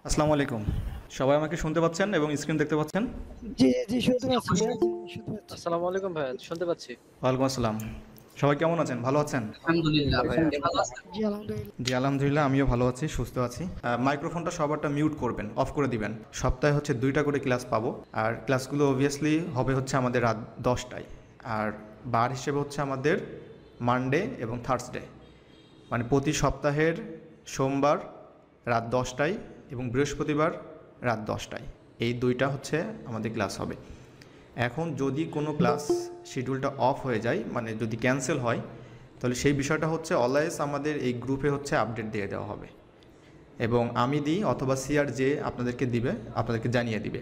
আসসালামু আলাইকুম। সবাই আমাকে শুনতে পাচ্ছেন এবং স্ক্রিন দেখতে পাচ্ছেন? জি, জি শুনতে পাচ্ছি ভাইয়া। জি, শুনতে পাচ্ছি। আসসালামু আলাইকুম ভাইয়া, শুনতে পাচ্ছি। ওয়ালাইকুম আসসালাম। সবাই কেমন আছেন? ভালো আছেন? আলহামদুলিল্লাহ ভাইয়া, আপনি ভালো আছেন? জি, আলহামদুলিল্লাহ। জি, আলহামদুলিল্লাহ আমিও ভালো আছি, সুস্থ আছি। মাইক্রোফোনটা সবারটা মিউট করবেন, অফ করে দিবেন। সপ্তাহে হচ্ছে ২টা করে ক্লাস পাবো। আর ক্লাসগুলো অবভিয়াসলি হবে হচ্ছে আমাদের রাত ১০টায়। আর বার হিসেবে হচ্ছে আমাদের মানডে এবং থার্সডে। মানে প্রতি সপ্তাহের সোমবার রাত ১০টায় এবং বৃহস্পতিবার রাত ১০টায়। এই ২টা হচ্ছে আমাদের ক্লাস হবে। এখন যদি কোনো ক্লাস শিডিউলটা অফ হয়ে যায়, মানে যদি ক্যান্সেল হয়, তাহলে সেই বিষয়টা হচ্ছে অলওয়েজ আমাদের এই গ্রুপে হচ্ছে আপডেট দিয়ে দেওয়া হবে এবং আমি দিই অথবা সিআর যে আপনাদেরকে দিবে, আপনাদেরকে জানিয়ে দিবে।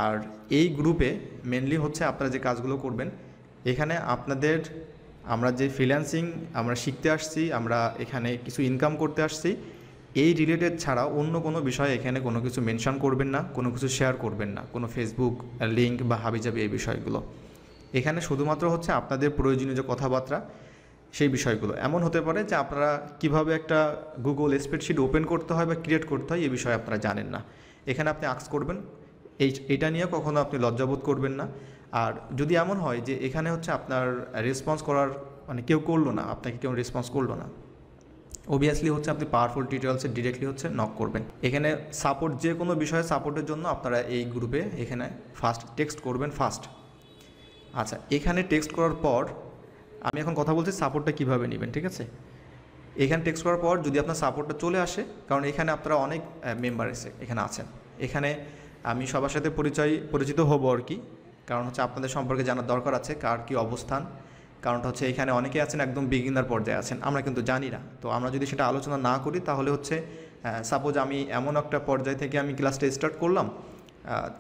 আর এই গ্রুপে মেনলি হচ্ছে আপনারা যে কাজগুলো করবেন, এখানে আপনাদের আমরা যে ফ্রিল্যান্সিং আমরা শিখতে আসছি, আমরা এখানে কিছু ইনকাম করতে আসছি, এই রিলেটেড ছাড়া অন্য কোনো বিষয়ে এখানে কোনো কিছু মেনশন করবেন না, কোনো কিছু শেয়ার করবেন না, কোনো ফেসবুক লিঙ্ক বা হাবিজাবি এই বিষয়গুলো। এখানে শুধুমাত্র হচ্ছে আপনাদের প্রয়োজনীয় যে কথাবার্তা সেই বিষয়গুলো। এমন হতে পারে যে আপনারা কিভাবে একটা গুগল স্প্রেডশিট ওপেন করতে হয় বা ক্রিয়েট করতে হয় এই বিষয়ে আপনারা জানেন না। এখানে আপনি আস্ক করবেন, এইটা নিয়ে কখনো আপনি লজ্জাবোধ করবেন না। আর যদি এমন হয় যে এখানে হচ্ছে আপনার রেসপন্স করার মানে কেউ করলো না, আপনাকে কেউ রেসপন্স করলো না, অবভিয়াসলি হচ্ছে আপনি পাওয়ারফুল টিউটোরিয়ালসে ডিরেক্টলি হচ্ছে নক করবেন। এখানে সাপোর্ট যে কোনো বিষয়ে সাপোর্টের জন্য আপনারা এই গ্রুপে এখানে ফার্স্ট টেক্সট করবেন ফার্স্ট। আচ্ছা, এখানে টেক্সট করার পর আমি এখন কথা বলছি সাপোর্টটা কীভাবে নেবেন, ঠিক আছে? এখানে টেক্সট করার পর যদি আপনার সাপোর্টটা চলে আসে, কারণ এখানে আপনারা অনেক মেম্বার এখানে আছেন, এখানে আমি সবার সাথে পরিচিত হব আর কি, কারণ হচ্ছে আপনাদের সম্পর্কে জানার দরকার আছে কার কী অবস্থান। কারণটা হচ্ছে এখানে অনেকে আছেন একদম বিগিনার পর্যায়ে আছেন, আমরা কিন্তু জানি না। তো আমরা যদি সেটা আলোচনা না করি তাহলে হচ্ছে সাপোজ আমি এমন একটা পর্যায় থেকে আমি ক্লাসটা স্টার্ট করলাম,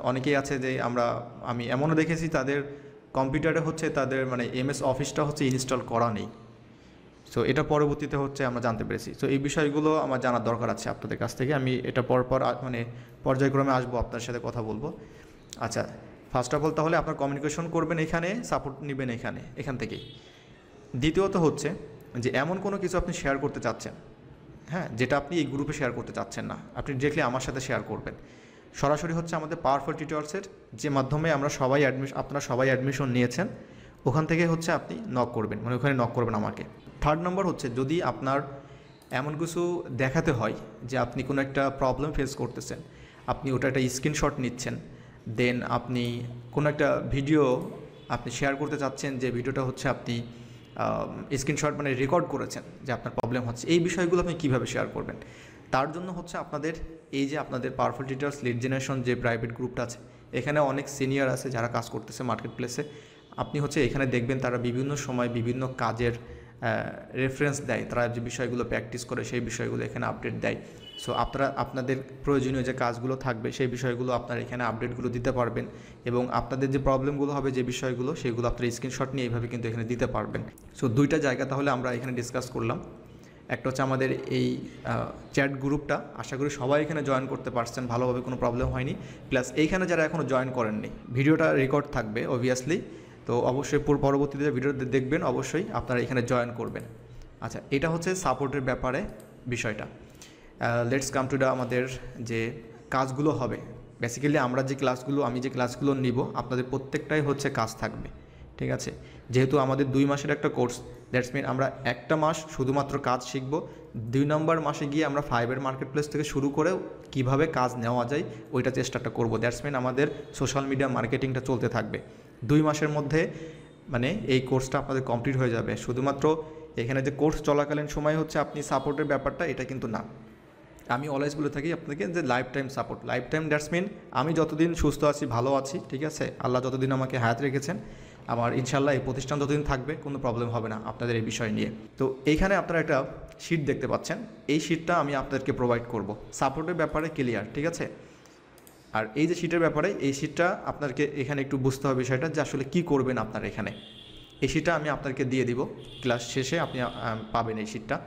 অনেকেই আছে যে আমি এমনও দেখেছি তাদের কম্পিউটারে হচ্ছে তাদের মানে এমএস অফিসটা হচ্ছে ইনস্টল করা নেই। সো এটা পরবর্তীতে হচ্ছে আমরা জানতে পেরেছি। সো এই বিষয়গুলো আমার জানার দরকার আছে আপনাদের কাছ থেকে। আমি এটা পরপর মানে পর্যায়ক্রমে আসবো, আপনার সাথে কথা বলবো। আচ্ছা, ফার্স্ট অফ অল তাহলে আপনার কমিউনিকেশন করবেন এখানে, সাপোর্ট নেবেন এখান থেকেই। দ্বিতীয়ত হচ্ছে যে এমন কোনো কিছু আপনি শেয়ার করতে চাচ্ছেন, হ্যাঁ, যেটা আপনি এই গ্রুপে শেয়ার করতে চাচ্ছেন না, আপনি ডিরেক্টলি আমার সাথে শেয়ার করবেন। সরাসরি হচ্ছে আমাদের পাওয়ারফুল টিউটোরিয়ালসের যে মাধ্যমে আপনারা সবাই অ্যাডমিশন নিয়েছেন, ওখান থেকে হচ্ছে আপনি নক করবেন, মানে ওখানে নক করবেন আমাকে। থার্ড নম্বর হচ্ছে যদি আপনার এমন কিছু দেখাতে হয় যে আপনি কোনো একটা প্রবলেম ফেস করতেছেন, আপনি ওটা একটা স্ক্রিনশট নিচ্ছেন, দেন আপনি কোনো একটা ভিডিও আপনি শেয়ার করতে চাচ্ছেন, যে ভিডিওটা হচ্ছে আপনি স্ক্রিনশট মানে রেকর্ড করেছেন যে আপনার প্রবলেম হচ্ছে, এই বিষয়গুলো আপনি কীভাবে শেয়ার করবেন, তার জন্য হচ্ছে আপনাদের পাওয়ারফুল টিউটোরিয়ালস লিড জেনারেশন যে প্রাইভেট গ্রুপটা আছে, এখানে অনেক সিনিয়র আছে যারা কাজ করতেছে মার্কেট প্লেসে। আপনি হচ্ছে এখানে দেখবেন তারা বিভিন্ন সময় বিভিন্ন কাজের রেফারেন্স দেয়, তারা যে বিষয়গুলো প্র্যাকটিস করে সেই বিষয়গুলো এখানে আপডেট দেয়। সো আপনাদের প্রয়োজনীয় যে কাজগুলো থাকবে সেই বিষয়গুলো আপনারা এখানে আপডেটগুলো দিতে পারবেন এবং আপনাদের যে প্রবলেমগুলো হবে যে বিষয়গুলো সেগুলো আপনারা স্ক্রিনশট নিয়ে এইভাবে কিন্তু এখানে দিতে পারবেন। সো দুইটা জায়গা তাহলে আমরা এখানে ডিসকাস করলাম। একটা হচ্ছে আমাদের এই চ্যাট গ্রুপটা, আশা করি সবাই এখানে জয়েন করতে পারছেন, ভালোভাবে কোনো প্রবলেম হয়নি। প্লাস এইখানে যারা এখনও জয়েন করেননি, ভিডিওটা রেকর্ড থাকবে অবভিয়াসলি, তো অবশ্যই পরবর্তীতে ভিডিওতে দেখবেন, অবশ্যই আপনারা এখানে জয়েন করবেন। আচ্ছা, এটা হচ্ছে সাপোর্টের ব্যাপারে বিষয়টা। লেটস কাম টু আমাদের যে কাজগুলো হবে। বেসিক্যালি আমি যে ক্লাসগুলো নিব আপনাদের প্রত্যেকটাই হচ্ছে কাজ থাকবে, ঠিক আছে? যেহেতু আমাদের 2 মাসের একটা কোর্স, দ্যাটস মিন আমরা একটা মাস শুধুমাত্র কাজ শিখব, 2 নম্বর মাসে গিয়ে আমরা ফাইবার মার্কেট প্লেস থেকে শুরু করে কিভাবে কাজ নেওয়া যায় ওইটা চেষ্টাটা করব। দ্যাটস মিন আমাদের সোশ্যাল মিডিয়া মার্কেটিংটা চলতে থাকবে 2 মাসের মধ্যে, মানে এই কোর্সটা আপনাদের কমপ্লিট হয়ে যাবে। শুধুমাত্র এখানে যে কোর্স চলাকালীন সময় হচ্ছে আপনি সাপোর্টের ব্যাপারটা, এটা কিন্তু না। আমি অলওয়েজ বলে থাকি আপনাকে যে lifetime support, lifetime that's mean আমি যতদিন সুস্থ আছি, ভালো আছি, ঠিক আছে, আল্লাহ যতদিন আমাকে হায়াত রেখেছেন, আমার ইনশাল্লাহ এই প্রতিষ্ঠান যতদিন থাকবে কোনো প্রবলেম হবে না আপনাদের এই বিষয় নিয়ে। তো এইখানে আপনারা একটা শিট দেখতে পাচ্ছেন, এই শিটটা আমি আপনাদেরকে প্রোভাইড করব সাপোর্টের ব্যাপারে ক্লিয়ার, ঠিক আছে? আর এই যে শিটের ব্যাপারে, এই শিটটা আপনাকে এখানে একটু বুঝতে হবে বিষয়টা যে আসলে কী করবেন আপনারা এখানে। এই শিটটা আমি আপনাদেরকে দিয়ে দিব, ক্লাস শেষে আপনি পাবেন এই শিটটা।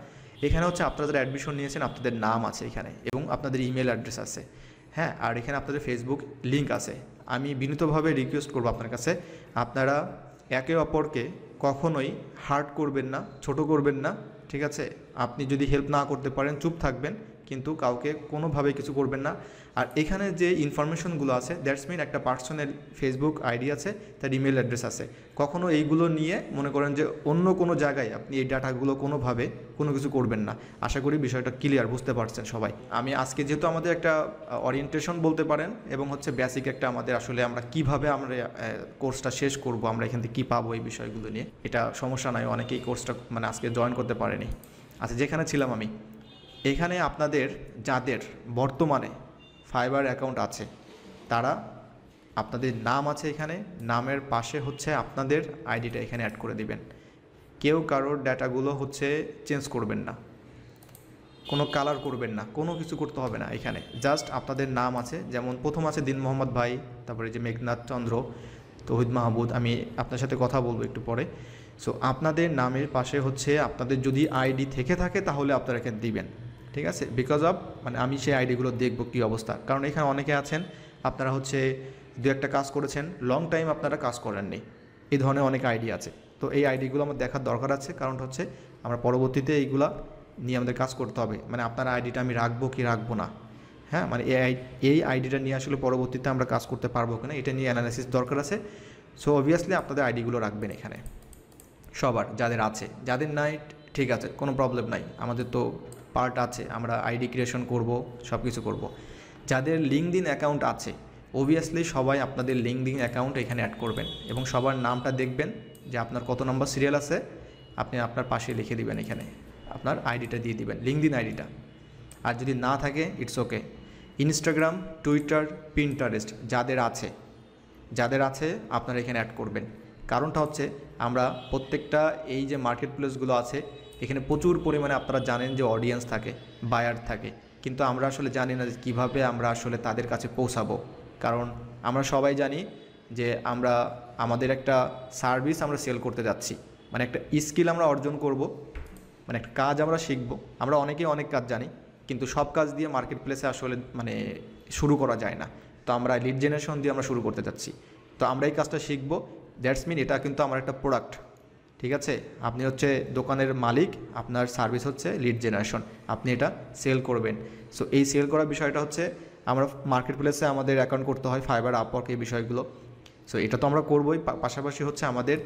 এখানে হচ্ছে আপনারা যারা অ্যাডমিশন নিয়েছেন আপনাদের নাম আছে এখানে এবং আপনাদের ইমেল অ্যাড্রেস আছে, হ্যাঁ, আর এখানে আপনাদের ফেসবুক লিঙ্ক আছে। আমি বিনীতভাবে রিকোয়েস্ট করব আপনার কাছে, আপনারা একে অপরকে কখনোই হার্ট করবেন না, ছোট করবেন না, ঠিক আছে? আপনি যদি হেল্প না করতে পারেন চুপ থাকবেন, কিন্তু কাউকে কোনোভাবে কিছু করবেন না। আর এখানে যে ইনফরমেশনগুলো আছে দ্যাটস মিন একটা পার্সনের ফেসবুক আইডি আছে, তার ইমেল অ্যাড্রেস আছে। কখনো এইগুলো নিয়ে মনে করেন যে অন্য কোনো জায়গায় আপনি এই ডাটাগুলো কোনোভাবে কোনো কিছু করবেন না। আশা করি বিষয়টা ক্লিয়ার, বুঝতে পারছেন সবাই। আমি আজকে যেহেতু আমাদের একটা ওরিয়েন্টেশন বলতে পারেন এবং হচ্ছে বেসিক একটা আমাদের আসলে আমরা কিভাবে আমরা কোর্সটা শেষ করব, আমরা এখান থেকে কী পাবো এই বিষয়গুলো নিয়ে, এটা সমস্যা নয়, অনেকেই কোর্সটা মানে আজকে জয়েন করতে পারেনি। আচ্ছা, যেখানে ছিলাম আমি, এখানে আপনাদের যাদের বর্তমানে ফাইবার অ্যাকাউন্ট আছে তারা আপনাদের নাম আছে এখানে, নামের পাশে হচ্ছে আপনাদের আইডিটা এখানে অ্যাড করে দিবেন। কেউ কারোর ডাটাগুলো হচ্ছে চেঞ্জ করবেন না, কোনো কালার করবেন না, কোনো কিছু করতে হবে না। এখানে জাস্ট আপনাদের নাম আছে, যেমন প্রথম আছে দিন মোহাম্মদ ভাই, তারপরে যে মেঘনাথ চন্দ্র, তৌহিদ মাহমুদ, আমি আপনার সাথে কথা বলবো একটু পরে। সো আপনাদের নামের পাশে হচ্ছে আপনাদের যদি আইডি থেকে থাকে তাহলে আপনারা এখানে দিবেন, ঠিক আছে? বিকজ অফ মানে আমি সেই আইডিগুলো দেখবো কী অবস্থা, কারণ এখানে অনেকে আছেন আপনারা হচ্ছে দু একটা কাজ করেছেন, লং টাইম আপনারা কাজ করেননি, এই ধরনের অনেক আইডি আছে। তো এই আইডিগুলো আমার দেখার দরকার আছে, কারণ হচ্ছে আমরা পরবর্তীতে এইগুলা নিয়ে আমাদের কাজ করতে হবে। মানে আপনার আইডিটা আমি রাখবো কি রাখবো না, হ্যাঁ, মানে এই আইডিটা নিয়ে আসলে পরবর্তীতে আমরা কাজ করতে পারবো কিনা এটা নিয়ে অ্যানালাইসিস দরকার আছে। সো অবভিয়াসলি আপনাদের আইডিগুলো রাখবেন এখানে সবার, যাদের আছে। যাদের নাই ঠিক আছে, কোনো প্রবলেম নাই, আমাদের তো পার্ট আছে, আমরা আইডি ক্রিয়েশন করব, সব কিছু করব। যাদের লিঙ্কডইন অ্যাকাউন্ট আছে অবভিয়াসলি সবাই আপনাদের লিঙ্কডইন অ্যাকাউন্ট এখানে অ্যাড করবেন এবং সবার নামটা দেখবেন যে আপনার কত নম্বর সিরিয়াল আছে, আপনি আপনার পাশে লিখে দিবেন, এখানে আপনার আইডিটা দিয়ে দিবেন, লিঙ্কডইন আইডিটা। আর যদি না থাকে it's okay. Instagram, Twitter, Pinterest যাদের আছে আপনারা এখানে অ্যাড করবেন। কারণটা হচ্ছে আমরা প্রত্যেকটা এই যে মার্কেট প্লেসগুলো আছে এখানে প্রচুর পরিমাণে আপনারা জানেন যে অডিয়েন্স থাকে, বায়ার থাকে, কিন্তু আমরা আসলে জানি না যে কীভাবে আমরা আসলে তাদের কাছে পৌঁছাবো। কারণ আমরা সবাই জানি যে আমরা আমাদের একটা সার্ভিস আমরা সেল করতে যাচ্ছি, মানে একটা স্কিল আমরা অর্জন করব, মানে একটা কাজ আমরা শিখব। আমরা অনেকেই অনেক কাজ জানি, কিন্তু সব কাজ দিয়ে মার্কেট প্লেসে আসলে মানে শুরু করা যায় না। তো আমরা লিড জেনারেশন দিয়ে আমরা শুরু করতে যাচ্ছি, তো আমরা এই কাজটা শিখব। দ্যাটস মিন এটা কিন্তু আমার একটা প্রোডাক্ট, ঠিক আছে? আপনি হচ্ছে দোকানের মালিক, আপনার সার্ভিস হচ্ছে লিড জেনারেশন, আপনি এটা সেল করবেন। সো এই সেল করার বিষয়টা হচ্ছে আমরা মার্কেট প্লেসে আমাদের অ্যাকাউন্ট করতে হয়, ফাইবার, আপওয়ার্ক, এই বিষয়গুলো। সো এটা তো আমরা করবোই, পাশাপাশি হচ্ছে আমাদের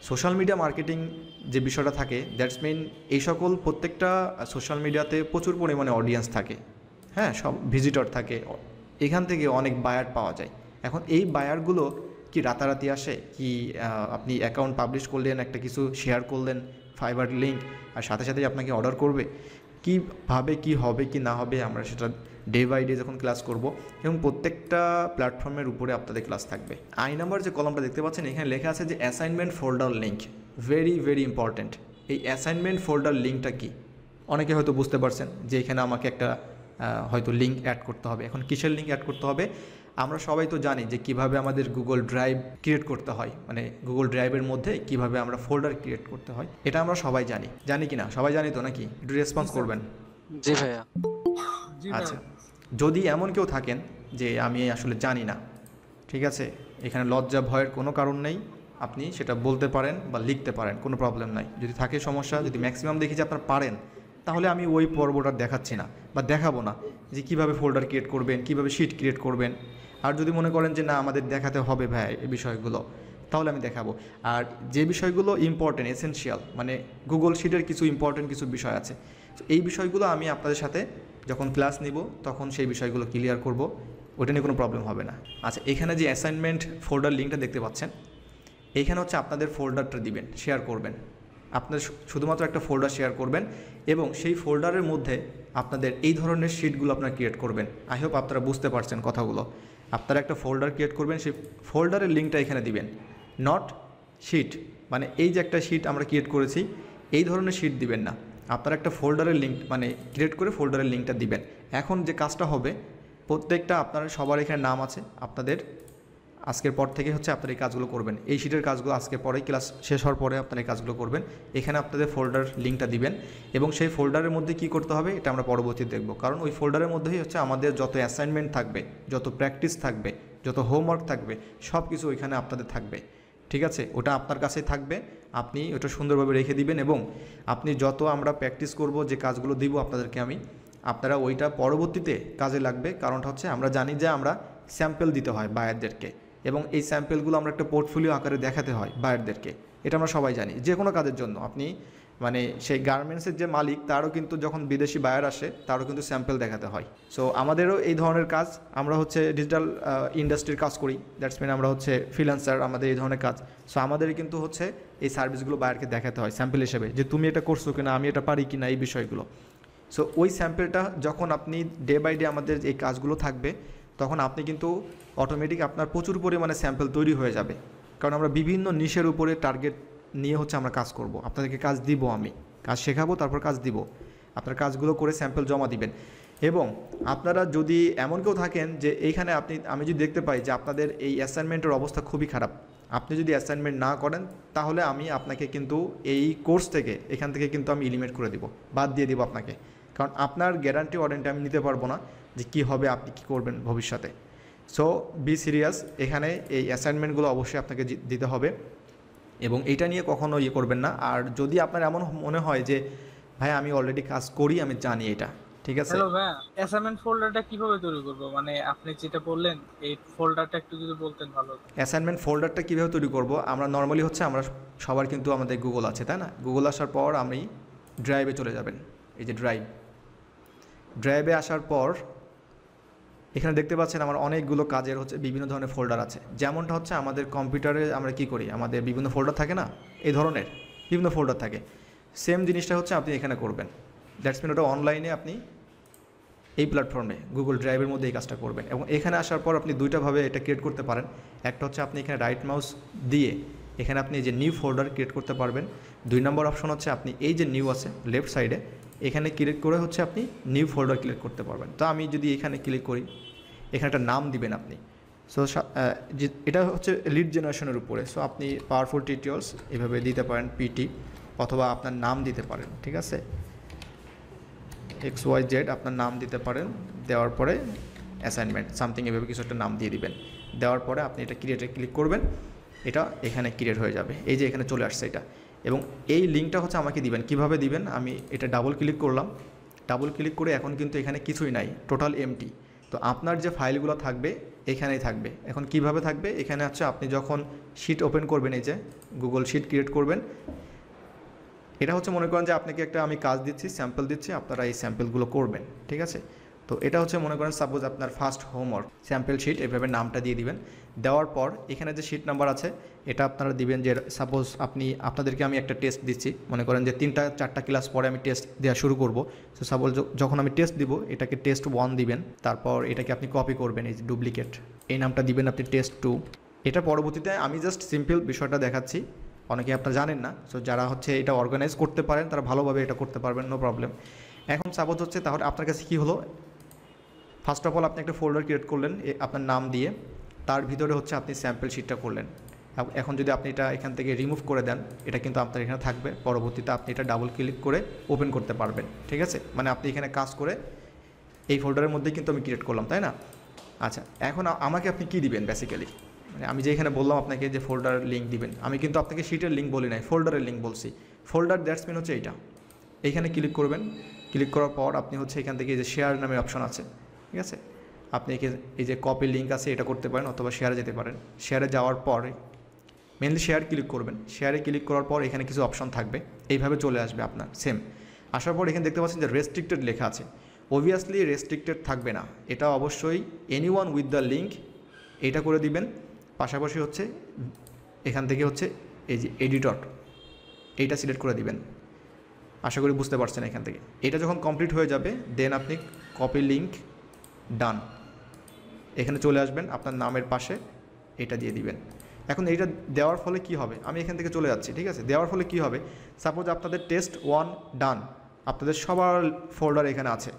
সোশ্যাল মিডিয়া মার্কেটিং যে বিষয়টা থাকে, দ্যাটস মিন এই সকল প্রত্যেকটা সোশ্যাল মিডিয়াতে প্রচুর পরিমাণে অডিয়েন্স থাকে, হ্যাঁ, সব ভিজিটর থাকে, এখান থেকে অনেক বায়ার পাওয়া যায়। এখন এই বায়ারগুলো কি রাতারাতি আসে? কি আপনি অ্যাকাউন্ট পাবলিশ করলেন, একটা কিছু শেয়ার করলেন ফাইবার লিঙ্ক, আর সাথে সাথেই আপনাকে অর্ডার করবে? কীভাবে কি হবে কি না হবে আমরা সেটা ডে বাই ডে যখন ক্লাস করব, এবং প্রত্যেকটা প্ল্যাটফর্মের উপরে আপনাদের ক্লাস থাকবে। আই নাম্বার যে কলমটা দেখতে পাচ্ছেন এখানে লেখা আছে যে assignment folder link, very very important. এই অ্যাসাইনমেন্ট ফোল্ডার লিঙ্কটা কি অনেকে হয়তো বুঝতে পারছেন যে এখানে আমাকে একটা হয়তো লিঙ্ক অ্যাড করতে হবে। এখন কিসের লিঙ্ক অ্যাড করতে হবে? আমরা সবাই তো জানি যে কিভাবে আমাদের গুগল ড্রাইভ ক্রিয়েট করতে হয়, মানে গুগল ড্রাইভের মধ্যে কিভাবে আমরা ফোল্ডার ক্রিয়েট করতে হয়, এটা আমরা সবাই জানি কি না? সবাই জানি তো নাকি? একটু রেসপন্স করবেন। জি ভাইয়া। আচ্ছা, যদি এমন কেউ থাকেন যে আমি আসলে জানি না, ঠিক আছে, এখানে লজ্জা ভয়ের কোনো কারণ নেই, আপনি সেটা বলতে পারেন বা লিখতে পারেন, কোনো প্রবলেম নাই। যদি থাকে সমস্যা, যদি ম্যাক্সিমাম দেখি যে আপনার পারেন, তাহলে আমি ওই পর্বটা দেখাচ্ছি না বা দেখাবো না যে কীভাবে ফোল্ডার ক্রিয়েট করবেন, কীভাবে শিট ক্রিয়েট করবেন। আর যদি মনে করেন যে না আমাদের দেখাতে হবে ভাই এই বিষয়গুলো, তাহলে আমি দেখাবো। আর যে বিষয়গুলো ইম্পর্টেন্ট, এসেনশিয়াল, মানে গুগল শিটের কিছু ইম্পর্টেন্ট কিছু বিষয় আছে, তো এই বিষয়গুলো আমি আপনাদের সাথে যখন ক্লাস নিব তখন সেই বিষয়গুলো ক্লিয়ার করব, ওটা নিয়ে কোনো প্রবলেম হবে না। আচ্ছা, এখানে যে অ্যাসাইনমেন্ট ফোল্ডার লিঙ্কটা দেখতে পাচ্ছেন, এইখানে হচ্ছে আপনাদের ফোল্ডারটা দিবেন, শেয়ার করবেন। আপনার শুধুমাত্র একটা ফোল্ডার শেয়ার করবেন এবং সেই ফোল্ডারের মধ্যে আপনাদের এই ধরনের শিটগুলো আপনারা ক্রিয়েট করবেন। আই হোপ আপনারা বুঝতে পারছেন কথাগুলো। আপনারা একটা ফোল্ডার ক্রিয়েট করবেন, সেই ফোল্ডারের লিঙ্কটা এখানে দিবেন, নট শিট, মানে এই যে একটা শিট আমরা ক্রিয়েট করেছি এই ধরনের শিট দিবেন না। আপনারা একটা ফোল্ডারের লিঙ্ক মানে ক্রিয়েট করে ফোল্ডারের লিঙ্কটা দিবেন। এখন যে কাজটা হবে, প্রত্যেকটা আপনারা সবার এখানে নাম আছে, আপনাদের আজকের পর থেকে হচ্ছে আপনারা এই কাজগুলো করবেন। এই শিটের কাজগুলো আজকের পরেই ক্লাস শেষ হওয়ার পরে আপনারা এই কাজগুলো করবেন। এখানে আপনাদের ফোল্ডার লিঙ্কটা দিবেন এবং সেই ফোল্ডারের মধ্যে কি করতে হবে এটা আমরা পরবর্তীতে দেখব। কারণ ওই ফোল্ডারের মধ্যেই হচ্ছে আমাদের যত অ্যাসাইনমেন্ট থাকবে, যত প্র্যাকটিস থাকবে, যত হোমওয়ার্ক থাকবে, সব কিছু ওইখানে আপনাদের থাকবে, ঠিক আছে? ওটা আপনার কাছেই থাকবে, আপনি ওটা সুন্দরভাবে রেখে দিবেন এবং আপনি যত আমরা প্র্যাকটিস করব, যে কাজগুলো দিব আপনাদেরকে আপনারা ওইটা পরবর্তীতে কাজে লাগবে। কারণটা হচ্ছে আমরা জানি যে আমরা স্যাম্পল দিতে হয় বায়ারদেরকে, এবং এই স্যাম্পলগুলো আমরা একটা পোর্টফোলিও আকারে দেখাতে হয় বায়ারদেরকে। এটা আমরা সবাই জানি। যে কোনো কাজের জন্য আপনি মানে সেই গার্মেন্টসের যে মালিক তারও কিন্তু যখন বিদেশি বায়ার আসে তারও কিন্তু স্যাম্পল দেখাতে হয়। সো আমাদেরও এই ধরনের কাজ, আমরা হচ্ছে ডিজিটাল ইন্ডাস্ট্রির কাজ করি, দ্যাটস মিন আমরা হচ্ছে ফ্রিল্যান্সার, আমাদের এই ধরনের কাজ। সো আমাদের কিন্তু হচ্ছে এই সার্ভিসগুলো বায়ারকে দেখাতে হয় স্যাম্পল হিসেবে, যে তুমি এটা করছো কিনা, আমি এটা পারি কিনা, এই বিষয়গুলো। সো ওই স্যাম্পলটা যখন আপনি ডে বাই ডে আমাদের এই কাজগুলো থাকবে, তখন আপনি কিন্তু অটোমেটিক আপনার প্রচুর পরিমাণে স্যাম্পল তৈরি হয়ে যাবে। কারণ আমরা বিভিন্ন নিশের উপরে টার্গেট নিয়ে হচ্ছে আমরা কাজ করব। আপনাদেরকে কাজ দিব, আমি কাজ শেখাবো, তারপর কাজ দিব। আপনার কাজগুলো করে স্যাম্পল জমা দিবেন। এবং আপনারা যদি এমন কেউ থাকেন যে এইখানে আমি যদি দেখতে পাই যে আপনাদের এই অ্যাসাইনমেন্টের অবস্থা খুবই খারাপ, আপনি যদি অ্যাসাইনমেন্ট না করেন, তাহলে আমি আপনাকে কিন্তু এই কোর্স থেকে এখান থেকে কিন্তু আমি এলিমিনেট করে দিব, বাদ দিয়ে দিব আপনাকে। কারণ আপনার গ্যারান্টি ওয়ারেন্টি আমি নিতে পারবো না যে কী হবে, আপনি কী করবেন ভবিষ্যতে। সো বি সিরিয়াস, এখানে এই অ্যাসাইনমেন্টগুলো অবশ্যই আপনাকে দিতে হবে, এবং এইটা নিয়ে কখনো করবেন না। আর যদি আপনার এমন মনে হয় যে ভাই আমি অলরেডি কাজ করি, আমি জানি এটা, ঠিক আছে। হ্যালো ভাই, অ্যাসাইনমেন্ট ফোল্ডারটা কিভাবে তৈরি করব? মানে আপনি যেটা বললেন এই ফোল্ডারটা একটু যদি বলতেন ভালো হতো। অ্যাসাইনমেন্ট ফোল্ডারটা কীভাবে তৈরি করব, আমরা নর্মালি হচ্ছে আমরা সবার কিন্তু আমাদের গুগল আছে, তাই না? গুগল আসার পর আমি ড্রাইভে চলে যাবেন। এই যে ড্রাইভে আসার পর এখানে দেখতে পাচ্ছেন আমার অনেকগুলো কাজের হচ্ছে বিভিন্ন ধরনের ফোল্ডার আছে। যেমনটা হচ্ছে আমাদের কম্পিউটারে আমরা কি করি, আমাদের বিভিন্ন ফোল্ডার থাকে না, এই ধরনের বিভিন্ন ফোল্ডার থাকে। সেম জিনিসটা হচ্ছে আপনি এখানে করবেন। দ্যাটস মিন ওটা অনলাইনে আপনি এই প্ল্যাটফর্মে গুগল ড্রাইভের মধ্যে এই কাজটা করবেন। এবং এখানে আসার পর আপনি দুইটাভাবে এটা ক্রিয়েট করতে পারেন। একটা হচ্ছে আপনি এখানে রাইট মাউস দিয়ে এখানে আপনি যে নিউ ফোল্ডার ক্রিয়েট করতে পারবেন। 2 নম্বর অপশন হচ্ছে আপনি এই যে নিউ আছে লেফট সাইডে, এখানে ক্লিক করে হচ্ছে আপনি নিউ ফোল্ডার ক্লিক করতে পারবেন। তো আমি যদি এখানে ক্লিক করি, এখানে একটা নাম দিবেন আপনি। সো এটা হচ্ছে লিড জেনারেশনের উপরে। সো আপনি পাওয়ারফুল টিউটোরিয়ালস এভাবে দিতে পারেন, পিটি, অথবা আপনার নাম দিতে পারেন, ঠিক আছে, XYZ আপনার নাম দিতে পারেন। দেওয়ার পরে অ্যাসাইনমেন্ট সামথিং এভাবে কিছু একটা নাম দিয়ে দিবেন। দেওয়ার পরে আপনি এটা ক্রিয়েটে ক্লিক করবেন, এটা এখানে ক্রিয়েট হয়ে যাবে। এই যে এখানে চলে আসছে এটা, এবং এই লিঙ্কটা হচ্ছে আমাকে দিবেন। কিভাবে দিবেন, আমি এটা ডাবল ক্লিক করলাম। ডাবল ক্লিক করে এখন কিন্তু এখানে কিছুই নাই, টোটাল এমটি। তো আপনার যে ফাইলগুলো থাকবে এখানেই থাকবে। এখন কিভাবে থাকবে, এখানে হচ্ছে আপনি যখন শিট ওপেন করবেন, এই যে গুগল শিট ক্রিয়েট করবেন, এটা হচ্ছে মনে করেন যে আপনাকে একটা আমি কাজ দিচ্ছি, স্যাম্পল দিচ্ছি, আপনারা এই স্যাম্পলগুলো করবেন, ঠিক আছে। তো এটা হচ্ছে মনে করেন সাপোজ আপনার ফার্স্ট হোমওয়ার্ক স্যাম্পল শিট, এভাবে নামটা দিয়ে দিবেন। দেওয়ার পর এখানে যে শিট নাম্বার আছে এটা আপনারা দিবেন। যে সাপোজ আপনাদেরকে আমি একটা টেস্ট দিচ্ছি, মনে করেন যে 3-4টা ক্লাস পরে আমি টেস্ট দেওয়া শুরু করব। তো সাপোজ যখন আমি টেস্ট দিব, এটাকে টেস্ট 1 দিবেন। তারপর এটাকে আপনি কপি করবেন, এই যে ডুপ্লিকেট, এই নামটা দিবেন আপনি টেস্ট 2। এটা পরবর্তীতে আমি জাস্ট সিম্পল বিষয়টা দেখাচ্ছি, অনেকে আপনারা জানেন না। সো যারা হচ্ছে এটা অর্গানাইজ করতে পারেন তারা ভালোভাবে এটা করতে পারবেন, নো প্রবলেম। এখন সাপোজ হচ্ছে তাহলে আপনার কাছে কী হলো, ফার্স্ট অফ অল আপনি একটা ফোল্ডার ক্রিয়েট করলেন আপনার নাম দিয়ে, তার ভিতরে হচ্ছে আপনি স্যাম্পল শিটটা করলেন। এখন যদি আপনি এটা এখান থেকে রিমুভ করে দেন, এটা কিন্তু আপনার এখানে থাকবে। পরবর্তীতে আপনি এটা ডাবল ক্লিক করে ওপেন করতে পারবেন, ঠিক আছে। মানে আপনি এখানে কাজ করে এই ফোল্ডারের মধ্যেই কিন্তু আমি ক্রিয়েট করলাম, তাই না? আচ্ছা, এখন আমাকে আপনি কী দিবেন বেসিক্যালি, মানে আমি যে এখানে বললাম আপনাকে যে ফোল্ডার লিঙ্ক দিবেন, আমি কিন্তু আপনাকে শিটের লিঙ্ক বলি নাই, ফোল্ডারের লিঙ্ক বলছি। ফোল্ডার দ্যাটস মিন হচ্ছে এইটা, এইখানে ক্লিক করবেন। ক্লিক করার পর আপনি হচ্ছে এখান থেকে এই যে শেয়ার নামের অপশন আছে, ঠিক আছে, আপনি এই যে কপি লিঙ্ক আছে এটা করতে পারেন, অথবা শেয়ারে যেতে পারেন। শেয়ারে যাওয়ার পরে মেনলি শেয়ার ক্লিক করবেন। শেয়ারে ক্লিক করার পর এখানে কিছু অপশন থাকবে, এইভাবে চলে আসবে আপনার সেম। আসার পর এখানে দেখতে পাচ্ছেন যে রেস্ট্রিক্টেড লেখা আছে। অবভিয়াসলি রেস্ট্রিক্টেড থাকবে না, এটা অবশ্যই এনিওয়ান উইথ দ্য লিঙ্ক, এটা করে দিবেন। পাশাপাশি হচ্ছে এখান থেকে হচ্ছে এই যে এডিটর, এইটা সিলেক্ট করে দিবেন। আশা করি বুঝতে পারছেন। এখান থেকে এটা যখন কমপ্লিট হয়ে যাবে, দেন আপনি কপি লিঙ্ক ডান, এখানে চলে আসবেন, আপনার নামের পাশে এটা দিয়ে দিবেন। এখন এইটা দেওয়ার ফলে কি হবে, আমি এখান থেকে চলে যাচ্ছি, ঠিক আছে। দেওয়ার ফলে কি হবে, সাপোজ আপনাদের টেস্ট 1 ডান, আপনাদের সবার ফোল্ডার এখানে আছে।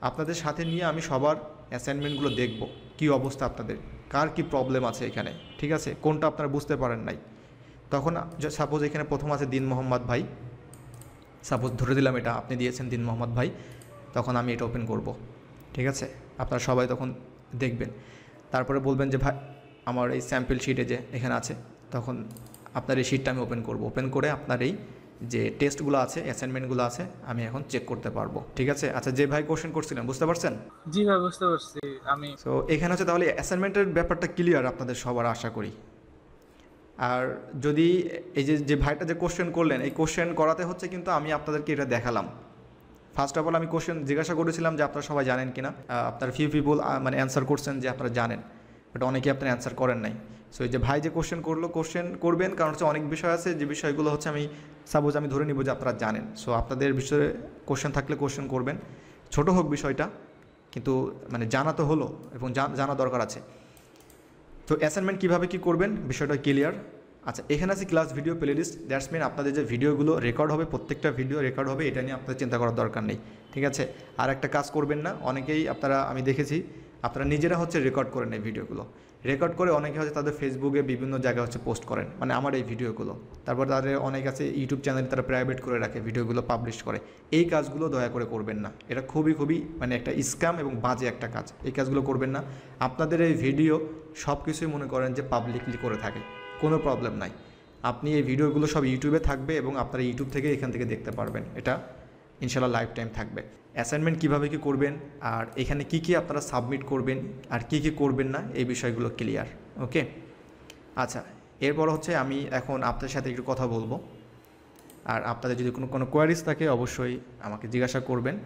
আপনাদের সাথে নিয়ে আমি সবার অ্যাসাইনমেন্টগুলো দেখব, কি অবস্থা আপনাদের, কার কি প্রবলেম আছে এখানে, ঠিক আছে, কোনটা আপনারা বুঝতে পারেন নাই। তখন সাপোজ এখানে প্রথম আছে দিন মোহাম্মদ ভাই, সাপোজ ধরে দিলাম এটা আপনি দিয়েছেন দিন মোহাম্মদ ভাই, তখন আমি এটা ওপেন করব, ঠিক আছে। আপনারা সবাই তখন দেখবেন, তারপরে বলবেন যে ভাই আমার এই স্যাম্পল শিটে যে এখানে আছে, তখন আপনার এই শিটটা আমি ওপেন করব। ওপেন করে আপনার এই যে টেস্টগুলো আছে, অ্যাসাইনমেন্টগুলো আছে, আমি এখন চেক করতে পারবো। ঠিক আছে? আচ্ছা, যে ভাই কোশ্চেন করছিলেন বুঝতে পারছেন? জি ভাই বুঝতে পারছি আমি। সো এখানে হচ্ছে তাহলে অ্যাসাইনমেন্টের ব্যাপারটা ক্লিয়ার আপনাদের সবার আশা করি। আর যদি এই যে যে ভাইটা যে কোশ্চেন করলেন, এই কোশ্চেন করাতে হচ্ছে কিন্তু আমি আপনাদেরকে এটা দেখালাম। ফার্স্ট অফ অল আমি কোশ্চেন জিজ্ঞাসা করেছিলাম যে আপনারা সবাই জানেন কিনা। আপনার ফিউ পিপল মানে অ্যান্সার করছেন যে আপনারা জানেন, বাট অনেকেই আপনারা অ্যান্সার করেন নাই। সো এই যে ভাই যে কোশ্চেন করলো, কোশ্চেন করবেন, কারণ হচ্ছে অনেক বিষয় আছে যে বিষয়গুলো হচ্ছে আমি সাপোজ আমি ধরে নিব যে আপনারা জানেন। সো আপনাদের বিষয়ে কোশ্চেন থাকলে কোশ্চেন করবেন, ছোট হোক বিষয়টা, কিন্তু মানে জানা তো হলো এবং জানা দরকার আছে। তো অ্যাসাইনমেন্ট কীভাবে কী করবেন বিষয়টা ক্লিয়ার। আচ্ছা, এখানে আছে class video playlist, that's mean আপনাদের যে ভিডিওগুলো রেকর্ড হবে, প্রত্যেকটা ভিডিও রেকর্ড হবে, এটা নিয়ে আপনাদের চিন্তা করার দরকার নেই। ঠিক আছে? আর একটা কাজ করবেন না, অনেকেই আপনারা আমি দেখেছি আপনারা নিজেরা হচ্ছে রেকর্ড করেন এই ভিডিওগুলো, রেকর্ড করে অনেকে হচ্ছে তাদের ফেসবুকে বিভিন্ন জায়গায় হচ্ছে পোস্ট করেন, মানে আমার এই ভিডিওগুলো। তারপর তাদের অনেক আছে ইউটিউব চ্যানেলে তারা প্রাইভেট করে রাখে, ভিডিওগুলো পাবলিশ করে। এই কাজগুলো দয়া করে করবেন না, এটা খুবই মানে একটা স্ক্যাম এবং বাজে একটা কাজ। এই কাজগুলো করবেন না। আপনাদের এই ভিডিও সব কিছুই মনে করেন যে পাবলিকলি করে থাকে, কোনো প্রবলেম নাই। আপনি এই ভিডিওগুলো সব ইউটিউবে থাকবে এবং আপনারা ইউটিউব থেকে এখান থেকে দেখতে পারবেন, এটা ইনশাল্লাহ লাইফ টাইম থাকবে। অ্যাসাইনমেন্ট কীভাবে কী করবেন আর এখানে কি কি আপনারা সাবমিট করবেন আর কি কি করবেন না, এই বিষয়গুলো ক্লিয়ার। ওকে, আচ্ছা, এরপর হচ্ছে আমি এখন আপনাদের সাথে একটু কথা বলবো। আর আপনাদের যদি কোনো কোয়ারিজ থাকে অবশ্যই আমাকে জিজ্ঞাসা করবেন।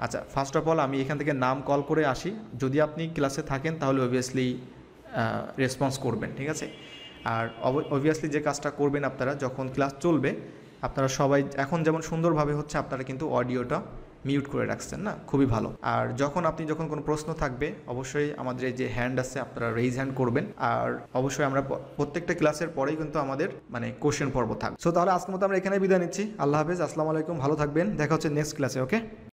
আচ্ছা, ফার্স্ট অফ অল আমি এখান থেকে নাম কল করে আসি, যদি আপনি ক্লাসে থাকেন তাহলে অবভিয়াসলি রেসপন্স করবেন। ঠিক আছে? আর অবভিয়াসলি যে কাজটা করবেন আপনারা, যখন ক্লাস চলবে আপনারা সবাই এখন যেমন সুন্দরভাবে হচ্ছে আপনারা কিন্তু অডিওটা মিউট করে রাখছেন না, খুবই ভালো। আর যখন কোনো প্রশ্ন থাকবে অবশ্যই আমাদের এই যে হ্যান্ড আছে আপনারা রেইজ হ্যান্ড করবেন। আর অবশ্যই আমরা প্রত্যেকটা ক্লাসের পরেই কিন্তু আমাদের মানে কোশ্চেন পর্ব থাকবে। সো তাহলে আজকের মতো আমরা এখানে বিদায় নিচ্ছি। আল্লাহ হাফেজ, আসসালামু আলাইকুম, ভালো থাকবেন, দেখা হচ্ছে নেক্সট ক্লাসে। ওকে।